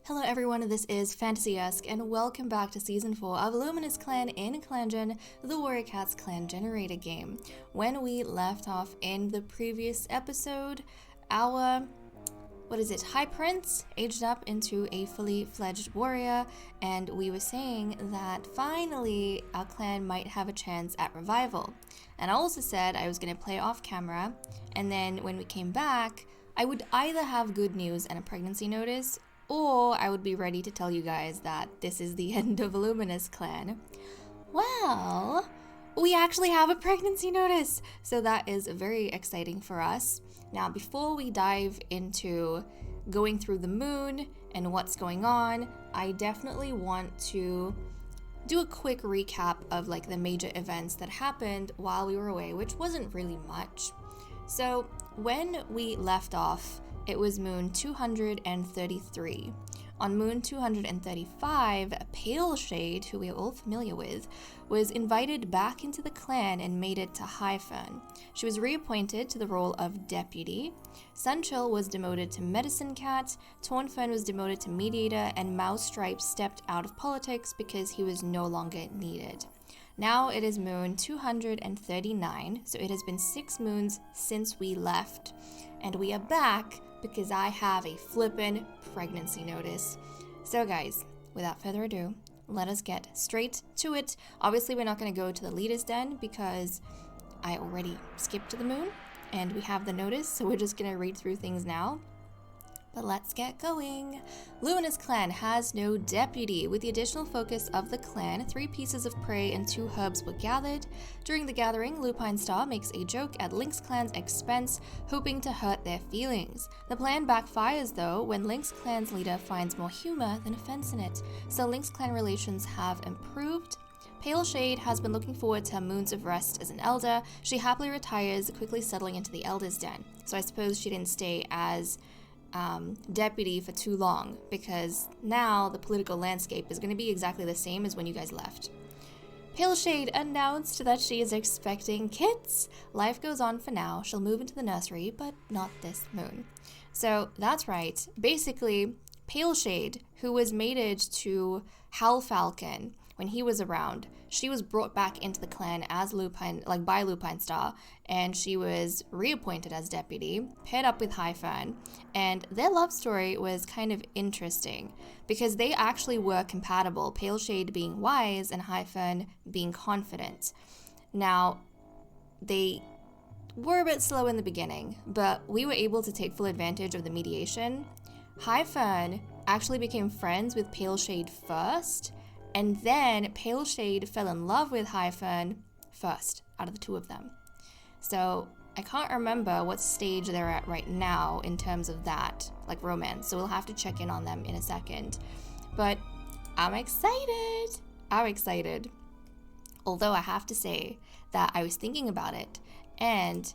Hello everyone, this is Fantasy-esque, and welcome back to Season 4 of Luminous Clan in ClanGen, the Warrior Cats clan generator game. When we left off in the previous episode, our, High Prince aged up into a fully fledged warrior, and we were saying that finally our clan might have a chance at revival. And I also said I was going to play off camera, and then when we came back, I would either have good news and a pregnancy notice, or I would be ready to tell you guys that this is the end of Luminous Clan. Well, we actually have a pregnancy notice, so that is very exciting for us. Now, before we dive into going through the moon and what's going on, I definitely want to do a quick recap of the major events that happened while we were away, which wasn't really much. So when we left off, it was moon 233. On moon 235, Pale Shade, who we are all familiar with, was invited back into the clan and made it to High Fern. She was reappointed to the role of deputy. Sunchill was demoted to medicine cat, Tornfern was demoted to mediator, and Mousestripe stepped out of politics because he was no longer needed. Now it is moon 239, so it has been 6 moons since we left, and we are back because I have a flippin' pregnancy notice. So guys, without further ado, let us get straight to it. Obviously, we're not going to go to the leader's den because I already skipped to the moon and we have the notice, so we're just going to read through things now. But let's get going. Luminous Clan has no deputy. With the additional focus of the clan, 3 pieces of prey and 2 herbs were gathered. During the gathering, Lupine Star makes a joke at Lynx Clan's expense, hoping to hurt their feelings. The plan backfires though when Lynx Clan's leader finds more humor than offense in it, so Lynx Clan relations have improved. Pale Shade has been looking forward to her moons of rest as an elder. She happily retires, quickly settling into the elder's den. So I suppose she didn't stay as deputy for too long, because now the political landscape is going to be exactly the same as when you guys left. Pale Shade announced that she is expecting kids. Life goes on for now. She'll move into the nursery, but not this moon. So that's right. Basically, Pale Shade, who was mated to Hal Falcon when he was around, she was brought back into the clan as Lupine, by Lupine Star, and she was reappointed as deputy, paired up with High Fern, and their love story was kind of interesting because they actually were compatible, Pale Shade being wise and High Fern being confident. Now, they were a bit slow in the beginning, but we were able to take full advantage of the mediation. High Fern actually became friends with Pale Shade first, and then Pale Shade fell in love with High Fern first out of the 2 of them. So I can't remember what stage they're at right now in terms of that, romance. So we'll have to check in on them in a second. But I'm excited. Although I have to say that I was thinking about it, and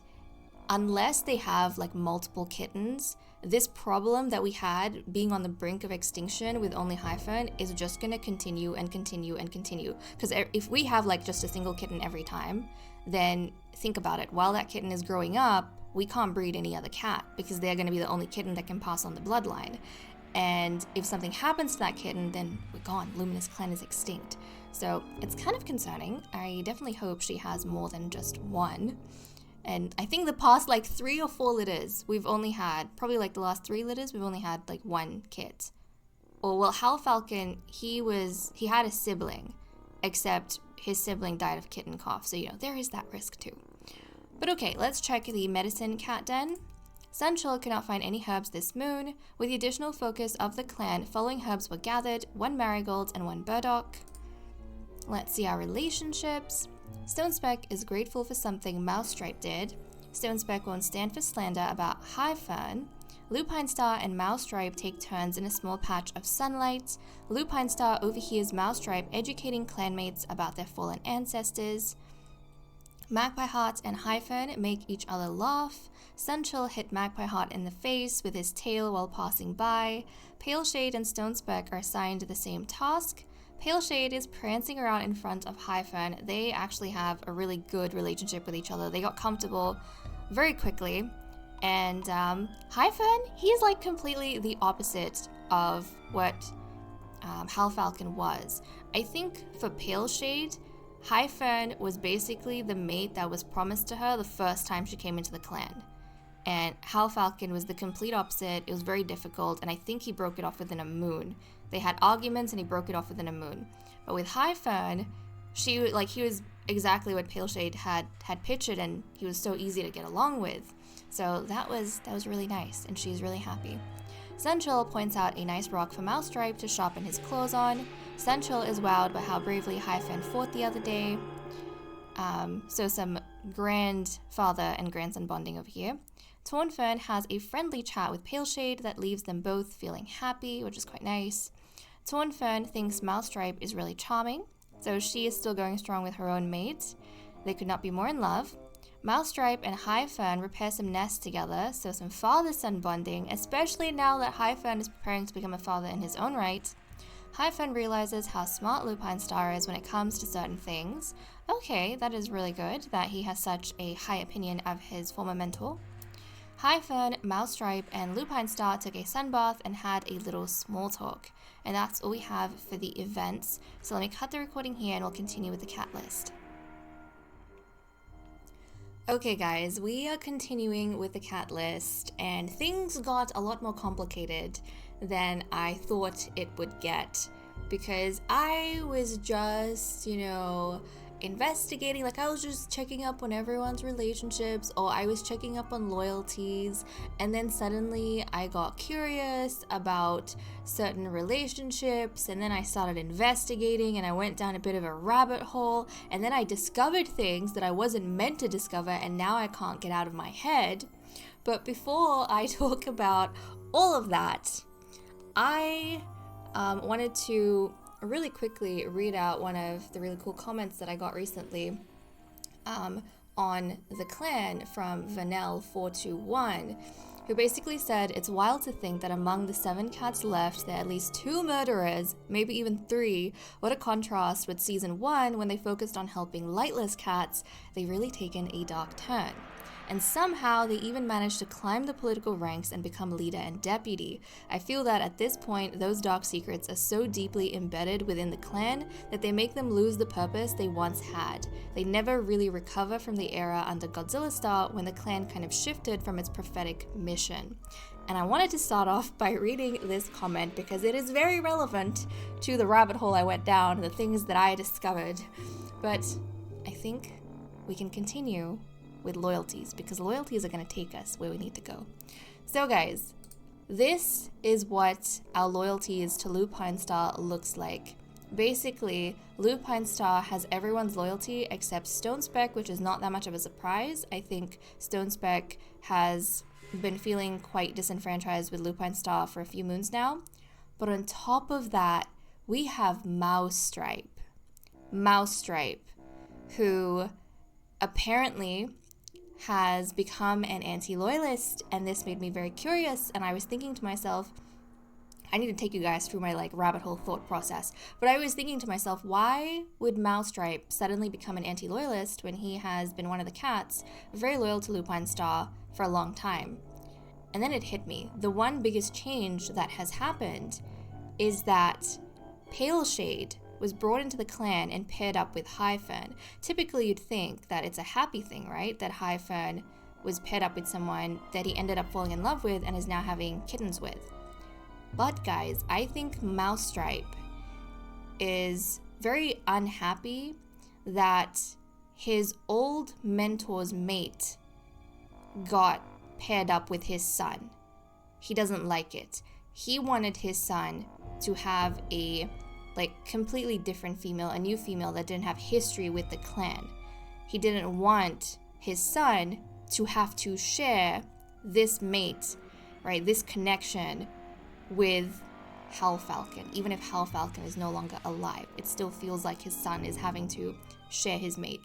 unless they have multiple kittens, this problem that we had being on the brink of extinction with only High Fern is just going to continue and continue and continue. Because if we have just a single kitten every time, then think about it. While that kitten is growing up, we can't breed any other cat because they're going to be the only kitten that can pass on the bloodline. And if something happens to that kitten, then we're gone. Luminous Clan is extinct. So it's kind of concerning. I definitely hope she has more than just one. And I think the past 3 or 4 litters, we've only had, probably the last 3 litters, we've only had 1 kit. Or well, Hal Falcon, he had a sibling, except his sibling died of kitten cough, so there is that risk too. But okay, let's check the medicine cat den. Sunchill could not find any herbs this moon. With the additional focus of the clan, following herbs were gathered, 1 marigold and 1 burdock. Let's see our relationships. Stonespeck is grateful for something Mousestripe did. Stonespeck won't stand for slander about High Fern. Lupine Star and Mousestripe take turns in a small patch of sunlight. Lupine Star overhears Mousestripe educating clanmates about their fallen ancestors. Magpie Heart and High Fern make each other laugh. Sunchill hit Magpie Heart in the face with his tail while passing by. Pale Shade and Stonespeck are assigned the same task. Pale Shade is prancing around in front of High Fern. They actually have a really good relationship with each other. They got comfortable very quickly. And Hyphen, he's like completely the opposite of what Hal Falcon was. I think for Pale Shade, Hyphen was basically the mate that was promised to her the first time she came into the clan. And Hal Falcon was the complete opposite. It was very difficult, and I think he broke it off within a moon. They had arguments, and he broke it off within a moon. But with Hyphen, he was exactly what Pale Shade had pictured, and he was so easy to get along with. So that was really nice, and she's really happy. Central points out a nice rock for Mousestripe to sharpen his claws on. Central is wowed by how bravely Hyphen fought the other day. So some grandfather and grandson bonding over here. Tornfern has a friendly chat with Pale Shade that leaves them both feeling happy, which is quite nice. Tornfern thinks Mousestripe is really charming, so she is still going strong with her own mate. They could not be more in love. Mousestripe and Hyphen repair some nests together, so some father-son bonding, especially now that Hyphen is preparing to become a father in his own right. Hyphen realizes how smart Lupine Star is when it comes to certain things. Okay, that is really good that he has such a high opinion of his former mentor. Hyphen, Mousestripe, and Lupine Star took a sunbath and had a little small talk. And that's all we have for the events. So let me cut the recording here and we'll continue with the cat list. Okay guys, we are continuing with the cat list, and things got a lot more complicated than I thought it would get, because I was just, investigating, I was just checking up on everyone's relationships, or I was checking up on loyalties, and then suddenly I got curious about certain relationships, and then I started investigating, and I went down a bit of a rabbit hole, and then I discovered things that I wasn't meant to discover, and now I can't get out of my head. But before I talk about all of that, I wanted to really quickly read out one of the really cool comments that I got recently on the clan from Vanel421, who basically said, "It's wild to think that among the 7 cats left, there are at least 2 murderers, maybe even 3. What a contrast with season 1 when they focused on helping lightless cats. They've really taken a dark turn. And somehow they even managed to climb the political ranks and become leader and deputy. I feel that at this point, those dark secrets are so deeply embedded within the clan that they make them lose the purpose they once had. They never really recover from the era under Godzilla Star when the clan kind of shifted from its prophetic mission." And I wanted to start off by reading this comment because it is very relevant to the rabbit hole I went down, the things that I discovered. But I think we can continue with loyalties, because loyalties are going to take us where we need to go. So guys, this is what our loyalties to Lupine Star looks like. Basically, Lupine Star has everyone's loyalty except Stone Speck, which is not that much of a surprise. I think Stone Speck has been feeling quite disenfranchised with Lupine Star for a few moons now. But on top of that, we have Mousestripe, who apparently has become an anti-loyalist, and this made me very curious, and I was thinking to myself, I need to take you guys through my rabbit hole thought process, but I was thinking to myself, why would Mousestripe suddenly become an anti-loyalist when he has been one of the cats very loyal to Lupine Star for a long time? And then it hit me. The one biggest change that has happened is that Pale Shade was brought into the clan and paired up with Hyphen. Typically, you'd think that it's a happy thing, right? That Hyphen was paired up with someone that he ended up falling in love with and is now having kittens with. But guys, I think Mousestripe is very unhappy that his old mentor's mate got paired up with his son. He doesn't like it. He wanted his son to have a completely different female, a new female that didn't have history with the clan. He didn't want his son to have to share this mate, right, this connection with Hal Falcon. Even if Hal Falcon is no longer alive, it still feels like his son is having to share his mate.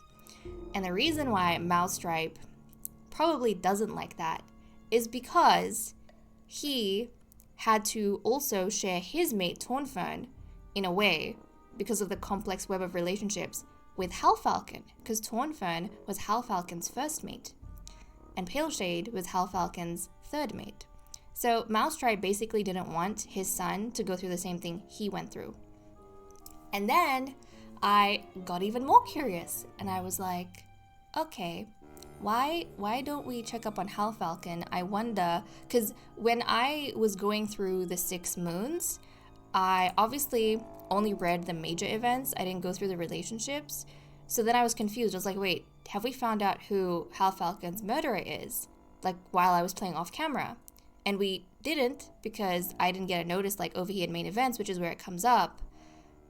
And the reason why Mousestripe probably doesn't like that is because he had to also share his mate Tornfern in a way because of the complex web of relationships with Hal Falcon, because Tornfern was Hal Falcon's first mate. and Pale Shade was Hal Falcon's third mate. So Mousestripe basically didn't want his son to go through the same thing he went through. And then I got even more curious, and I was like, okay, why don't we check up on Hal Falcon? I wonder, because when I was going through the 6 moons, I obviously only read the major events. I didn't go through the relationships. So then I was confused. I was like, wait, have we found out who Hal Falcon's murderer is? Like, while I was playing off camera. And we didn't, because I didn't get a notice like over here in main events, which is where it comes up.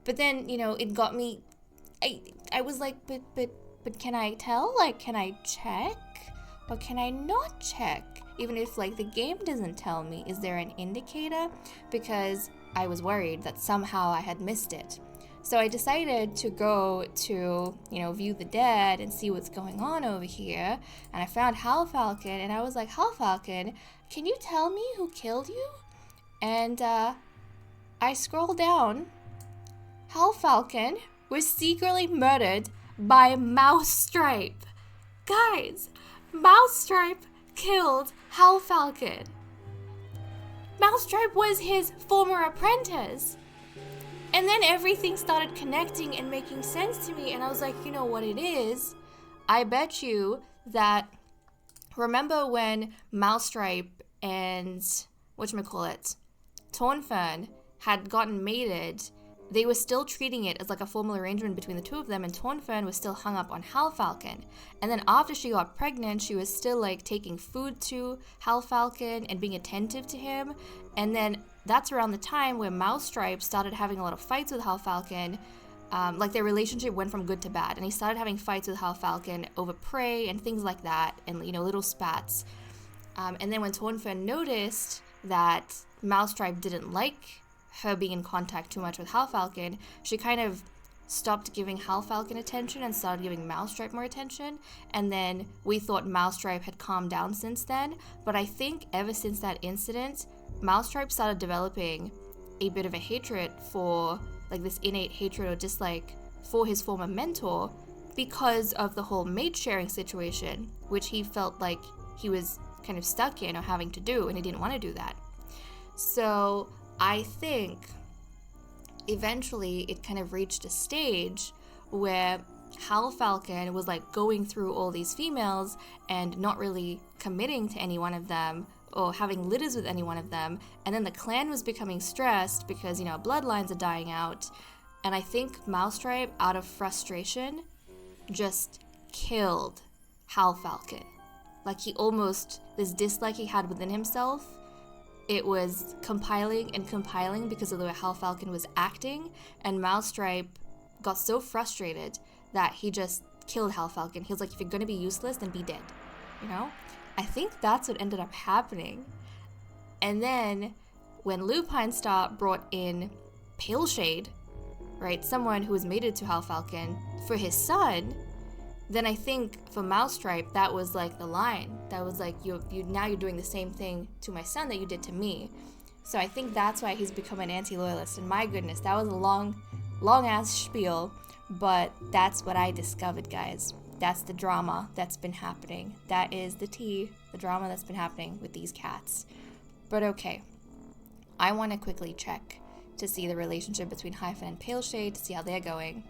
But then, it got me, I was like, but can I tell? Like, can I check? Or can I not check? Even if, like, the game doesn't tell me, is there an indicator? Because I was worried that somehow I had missed it. So I decided to go to, view the dead and see what's going on over here. And I found Hal Falcon, and I was like, Hal Falcon, can you tell me who killed you? And I scrolled down. Hal Falcon was secretly murdered by Mousestripe. Guys, Mousestripe killed Hal Falcon. Mousestripe was his former apprentice. And then everything started connecting and making sense to me. And I was like, you know what it is? I bet you that, remember when Mousestripe and, Tornfern had gotten mated, they were still treating it as like a formal arrangement between the two of them, and Tornfern was still hung up on Hal Falcon. And then after she got pregnant, she was still like taking food to Hal Falcon and being attentive to him. And then that's around the time where Mousestripe started having a lot of fights with Hal Falcon. Like their relationship went from good to bad, and he started having fights with Hal Falcon over prey and things like that, and little spats. And then when Tornfern noticed that Mousestripe didn't like her being in contact too much with Hal Falcon, she kind of stopped giving Hal Falcon attention and started giving Mousestripe more attention. And then we thought Mousestripe had calmed down since then, but I think ever since that incident, Mousestripe started developing a bit of a hatred for, like, this innate hatred or dislike for his former mentor because of the whole mate sharing situation, which he felt like he was kind of stuck in or having to do, and he didn't want to do that. So I think eventually it kind of reached a stage where Hal Falcon was like going through all these females and not really committing to any one of them or having litters with any one of them. And then the clan was becoming stressed because, bloodlines are dying out. And I think Mousestripe, out of frustration, just killed Hal Falcon. Like, he almost, this dislike he had within himself, it was compiling because of the way Hal Falcon was acting, and Mousestripe got so frustrated that he just killed Hal Falcon. He was like, if you're gonna be useless, then be dead, I think that's what ended up happening. And then when Lupine Star brought in Pale Shade, right, someone who was mated to Hal Falcon for his son, then I think for Mousestripe, that was like the line. That was like, now you're doing the same thing to my son that you did to me. So I think that's why he's become an anti-loyalist. And my goodness, that was a long ass spiel, but that's what I discovered, guys. That's the drama that's been happening. That is the tea, the drama that's been happening with these cats. But okay, I want to quickly check to see the relationship between Hyphen and Pale Shade, to see how they're going.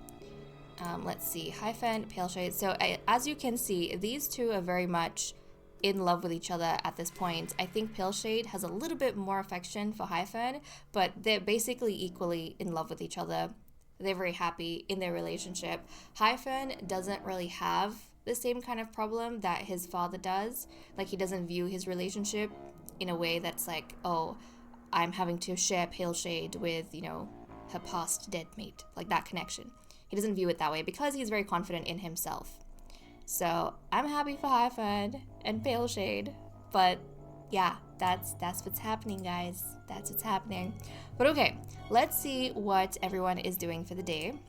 Let's see, Hyphen, Pale Shade. So as you can see, these two are very much in love with each other at this point. I think Pale Shade has a little bit more affection for Hyphen, but they're basically equally in love with each other. They're very happy in their relationship. Hyphen doesn't really have the same kind of problem that his father does. Like, he doesn't view his relationship in a way that's like, oh, I'm having to share Pale Shade with, her past dead mate. Like, that connection. He doesn't view it that way because he's very confident in himself. So I'm happy for Hyphen and Pale Shade, but yeah, that's what's happening, guys. That's what's happening. But okay, let's see what everyone is doing for the day.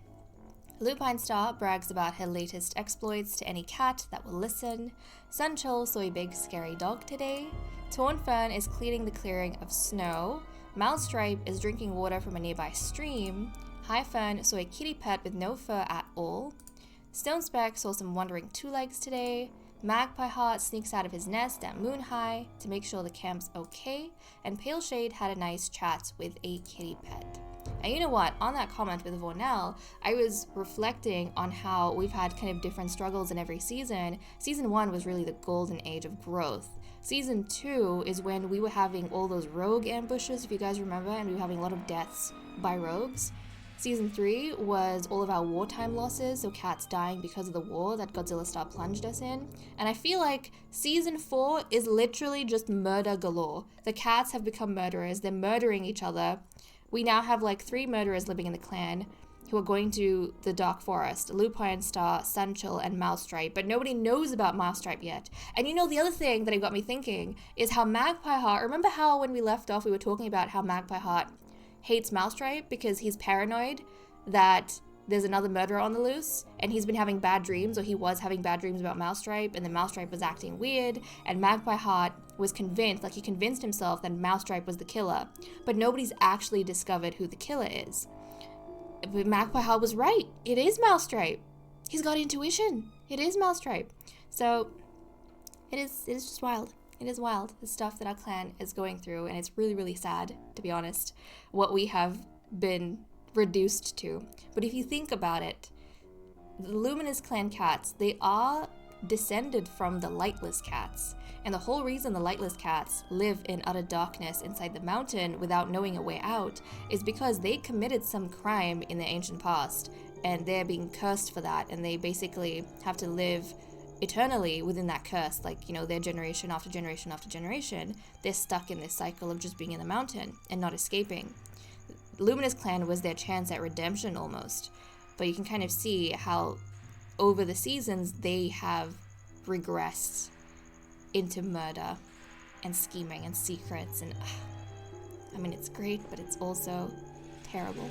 Lupine Star brags about her latest exploits to any cat that will listen. Sunchol saw a big scary dog today. Tornfern is cleaning the clearing of snow. Mousestripe is drinking water from a nearby stream. Hyphen saw a kitty pet with no fur at all. Stonespeck saw some wandering two-legs today. Magpie Heart sneaks out of his nest at Moon High to make sure the camp's okay, and Pale Shade had a nice chat with a kitty pet. And you know what, on that comment with Vornell, I was reflecting on how we've had kind of different struggles in every season. Season 1 was really the golden age of growth. Season 2 is when we were having all those rogue ambushes, if you guys remember, and we were having a lot of deaths by rogues. Season 3 was all of our wartime losses, so cats dying because of the war that Godzilla Star plunged us in. And I feel like Season 4 is literally just murder galore. The cats have become murderers, they're murdering each other. We now have like 3 murderers living in the clan who are going to the Dark Forest: Lupine Star, Sunchill, and Mousestripe, but nobody knows about Mousestripe yet. And you know, the other thing that it got me thinking is how Magpie Heart, remember how when we left off we were talking about how Magpie Heart hates Mousestripe because he's paranoid that there's another murderer on the loose, and he's been having bad dreams, or he was having bad dreams about Mousestripe, and then Mousestripe was acting weird, and Magpie Heart was convinced, like he convinced himself that Mousestripe was the killer, but nobody's actually discovered who the killer is. But Magpie Heart was right. It is Mousestripe. He's got intuition. It is Mousestripe. So it is just wild. It is wild, the stuff that our clan is going through, and it's really, really sad, to be honest, what we have been reduced to. But if you think about it, the Luminous Clan cats, they are descended from the Lightless cats. And the whole reason the Lightless cats live in utter darkness inside the mountain without knowing a way out is because they committed some crime in the ancient past, and they're being cursed for that, and they basically have to live eternally within that curse. Like, you know, their generation after generation after generation, they're stuck in this cycle of just being in the mountain and not escaping. Luminous Clan was their chance at redemption almost, but you can kind of see how over the seasons they have regressed into murder and scheming and secrets, and I mean, it's great, but it's also terrible.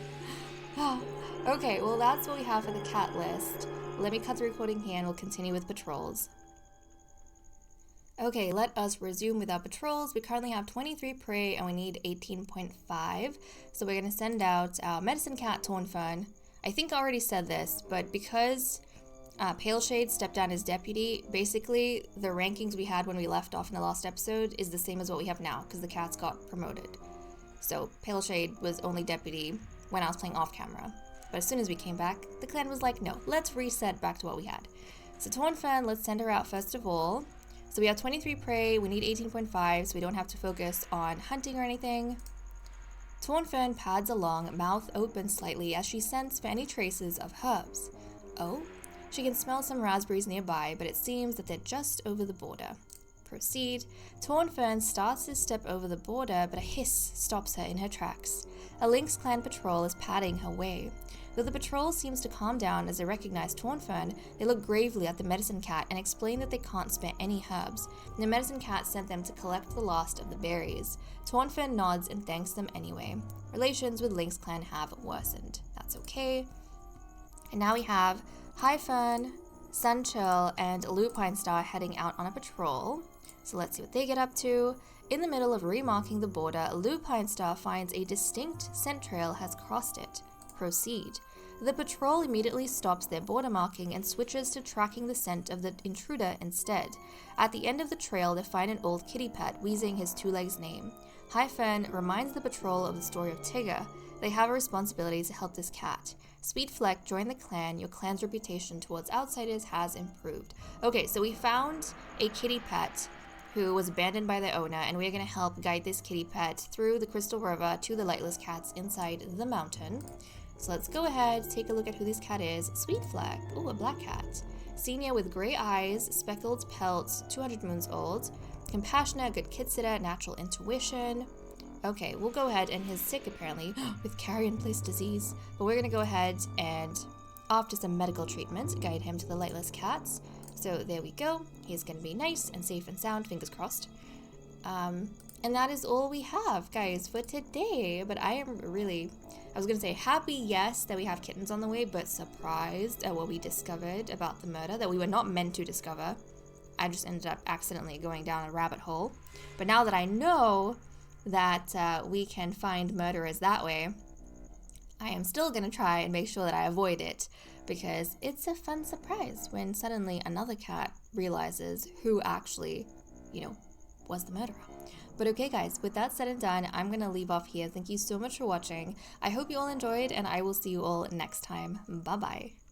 Okay, well, that's what we have for the cat list. Let me cut the recording here and we'll continue with patrols. Okay, let us resume with our patrols. We currently have 23 prey and we need 18.5. So we're going to send out our medicine cat, Tornfern. I think I already said this, but because Pale Shade stepped down as deputy, basically the rankings we had when we left off in the last episode is the same as what we have now, because the cats got promoted. So Pale Shade was only deputy when I was playing off camera. But as soon as we came back, the clan was like, no, let's reset back to what we had. So Tornfern, let's send her out first of all. So we have 23 prey, we need 18.5, so we don't have to focus on hunting or anything. Tornfern pads along, mouth open slightly as she scents for any traces of herbs. Oh, she can smell some raspberries nearby, but it seems that they're just over the border. Proceed. Tornfern starts to step over the border, but a hiss stops her in her tracks. A Lynx Clan patrol is padding her way. Though the patrol seems to calm down as they recognize Tornfern, they look gravely at the medicine cat and explain that they can't spare any herbs. The medicine cat sent them to collect the last of the berries. Tornfern nods and thanks them anyway. Relations with Lynx Clan have worsened. That's okay. And now we have Highfern, Sunchill, and Lupine Star heading out on a patrol. So let's see what they get up to. In the middle of remarking the border, Lupine Star finds a distinct scent trail has crossed it. Proceed. The patrol immediately stops their border marking and switches to tracking the scent of the intruder instead. At the end of the trail, they find an old kitty pet wheezing his two legs' name. Highfern reminds the patrol of the story of Tigger. They have a responsibility to help this cat. Speedfleck, join the clan. Your clan's reputation towards outsiders has improved. Okay, so we found a kitty pet who was abandoned by the owner, and we're going to help guide this kitty pet through the Crystal River to the Lightless cats inside the mountain. So let's go ahead, take a look at who this cat is. Sweetfleck. Ooh, a black cat. Senior with gray eyes, speckled pelt, 200 moons old. Compassionate, good kid sitter, natural intuition. Okay, we'll go ahead, and he's sick apparently with carrion-place disease. But we're going to go ahead and, after some medical treatment, guide him to the Lightless cats. So there we go. He's going to be nice and safe and sound, fingers crossed. And that is all we have, guys, for today. But I am really, I was going to say happy, yes, that we have kittens on the way, but surprised at what we discovered about the murder that we were not meant to discover. I just ended up accidentally going down a rabbit hole. But now that I know that we can find murderers that way, I am still gonna try and make sure that I avoid it, because it's a fun surprise when suddenly another cat realizes who actually, was the murderer. But okay guys, with that said and done, I'm gonna leave off here. Thank you so much for watching. I hope you all enjoyed, and I will see you all next time. Bye bye.